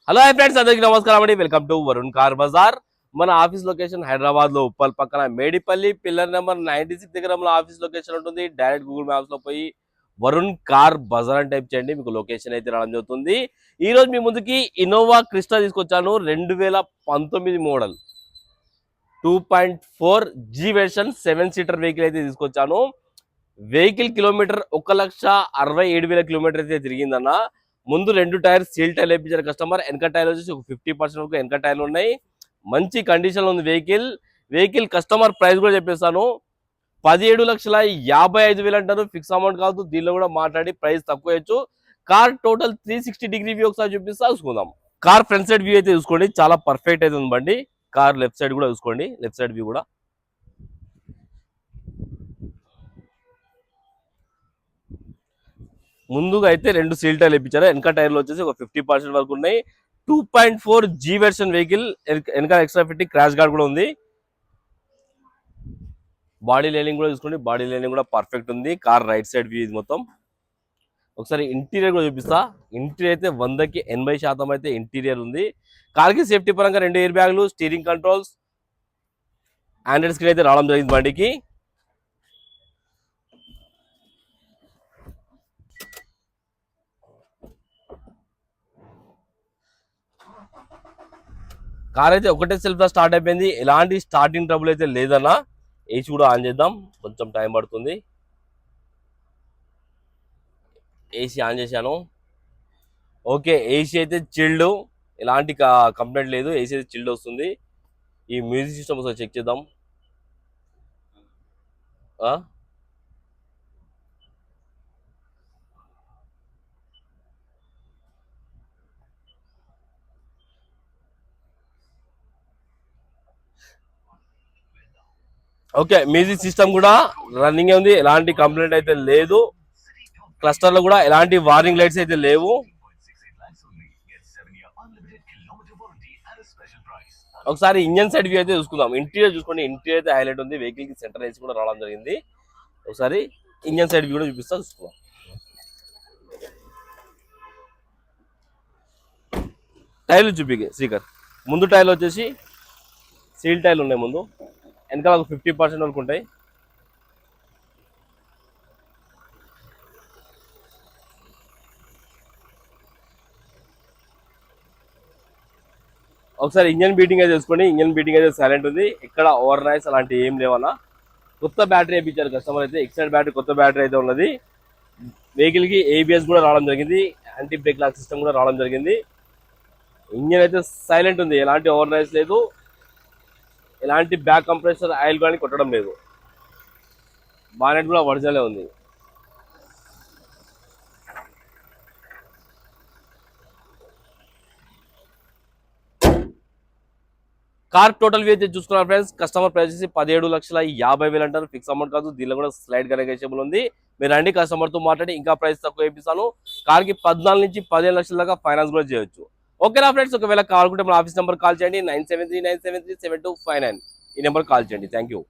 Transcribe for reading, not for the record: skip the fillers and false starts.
Hello hi friends, అందరికీ నమస్కారం అండి. Welcome to Varun car Bazaar. మన ఆఫీస్ లొకేషన్ హైదరాబాద్ లో ఉప్పల్ పక్కన మేడిపల్లి పిల్లర్ నెంబర్ 96 దగ్గర మన ఆఫీస్ లొకేషన్ ఉంటుంది. డైరెక్ట్ గూగుల్ మ్యాప్స్ లో పోయి వరుణ్ కార్ బజార్ అని టైప్ చేయండి, మీకు లొకేషన్ అయితే రావడం జరుగుతుంది. ఈ రోజు మీ ముందుకి ఇన్నోవా క్రిస్టా తీసుకొచ్చాను. 2019 model 2.4 G version 7 seater vehicle అయితే తీసుకొచ్చాను. వెహికల్ కిలోమీటర్ 1,67,000 కిలోమీటర్ అయితే తిరిగిందన్న. ముందు రెండు టైర్ సీల్ టైర్ వేయించారు కస్టమర్. వెనక టైర్ వచ్చేసి ఒక 50% వరకు వెనక టైర్లు ఉన్నాయి. మంచి కండిషన్ లో ఉంది వెహికల్ కస్టమర్ ప్రైస్ కూడా చెప్పేస్తాను. 17,55,000 అంటారు. ఫిక్స్ అమౌంట్ కాదు, దీనిలో కూడా మాట్లాడి ప్రైస్ తక్కువ చేయొచ్చు. కార్ టోటల్ 360 వ్యూ ఒకసారి చూపిస్తా, చూసుకుందాం. కార్ ఫ్రంట్ సైడ్ వ్యూ అయితే చూసుకోండి, చాలా పర్ఫెక్ట్ అయితే ఉంది బండి. కార్ లెఫ్ట్ సైడ్ కూడా చూసుకోండి, లెఫ్ట్ సైడ్ వ్యూ కూడా ముందుగా అయితే రెండు సీల్ టైర్లు ఇప్పించారు. వెనక టైర్లు వచ్చేసి ఒక 50% వరకు ఉన్నాయి. 2.4 జీ వెర్షన్ వెహికల్. వెనక ఎక్స్ట్రా ఫిట్టి క్రాష్ గార్డ్ కూడా ఉంది. బాడీ లైనింగ్ కూడా చూసుకోండి, బాడీ లైనింగ్ కూడా పర్ఫెక్ట్ ఉంది. కార్ రైట్ సైడ్ వ్యూ ఇది మొత్తం. ఒకసారి ఇంటీరియర్ కూడా చూపిస్తా. ఇంటీరియర్ అయితే 100కి 80% అయితే ఇంటీరియర్ ఉంది. కార్కి సేఫ్టీ పరంగా 2 ఎయిర్ బ్యాగులు, స్టీరింగ్ కంట్రోల్స్, ఆండ్రాయిడ్ స్క్రీన్ అయితే రావడం జరిగింది బండికి. కార్ అయితే ఒకటే సెల్ఫ్ స్టార్ట్ అయిపోయింది, ఎలాంటి స్టార్టింగ్ ట్రబుల్ అయితే లేదన్నా. ఏసీ కూడా ఆన్ చేద్దాం, కొంచెం టైం పడుతుంది. ఏసీ ఆన్ చేశాను. ఓకే, ఏసీ అయితే చిల్డ్, ఎలాంటి కంప్లైంట్ లేదు. ఏసీ అయితే చిల్డ్ వస్తుంది. ఈ మ్యూజిక్ సిస్టమ్ ఒకసారి చెక్ చేద్దాం. ఓకే, మ్యూజిక్ సిస్టమ్ కూడా రన్నింగ్ ఉంది, ఎలాంటి కంప్లైంట్ అయితే లేదు. క్లస్టర్ లో కూడా ఎలాంటి వార్నింగ్ లైట్స్ అయితే లేవు. ఒకసారి ఇంజన్ సైడ్ వ్యూ అయితే చూసుకుందాం. ఇంటీరియర్ చూసుకోండి, ఇంటీరియర్ అయితే హైలైట్ ఉంది. వెహికల్ కి సెంటర్ ఏసీ కూడా రావడం జరిగింది. ఒకసారి ఇంజన్ సైడ్ వ్యూ కూడా చూపిస్తా, చూసుకుందాం. టైర్లు చూపి శ్రీకర్. ముందు టైర్లు వచ్చేసి సీల్ టైర్లు ఉన్నాయి ముందు, వెనకాల ఒక 50% వరకు ఉంటాయి. ఒకసారి ఇంజన్ బీటింగ్ అయితే చూసుకోండి. ఇంజన్ బీటింగ్ అయితే సైలెంట్ ఉంది, ఇక్కడ ఓవర్ నాయిస్ అలాంటి ఏం లేవన్నా. కొత్త బ్యాటరీ వేయించారు కస్టమర్ అయితే. ఎక్సైడ్ బ్యాటరీ, కొత్త బ్యాటరీ అయితే ఉన్నది. వెహికల్ కి ఏబిఎస్ కూడా రావడం జరిగింది, యాంటీ బ్రేక్ లాక్ సిస్టమ్ కూడా రావడం జరిగింది. ఇంజన్ అయితే సైలెంట్ ఉంది, ఎలాంటి ఓవర్ నాయిస్ లేదు, ఎలాంటి బ్యాక్ కంప్రెసర్ ఆయిల్ కానీ కొట్టడం లేదు. బానెట్ కూడా ఒరిజినలే ఉంది. కార్ టోటల్ వ్యూ అయితే చూసుకున్నారు ఫ్రెండ్స్. కస్టమర్ ప్రైస్ వచ్చి 17,50,000 అంటారు. ఫిక్స్ అమౌంట్ కాదు, దీనిలో కూడా స్లైడ్ నెగోషియబుల్ ఉంది. మీరు రండి, కస్టమర్ తో మాట్లాడి ఇంకా ప్రైస్ తక్కువ వేపిస్తాను. కార్ కి 14 నుంచి 15 లక్షల దాకా ఫైనాన్స్ కూడా చేయొచ్చు. ఓకేనా ఫ్రెండ్స్, ఒకవేళ కావాలనుకుంటే మన ఆఫీస్ నెంబర్ కాల్ చేయండి, 9739737259. ఈ నెంబర్ కాల్ చేయండి. Thank you.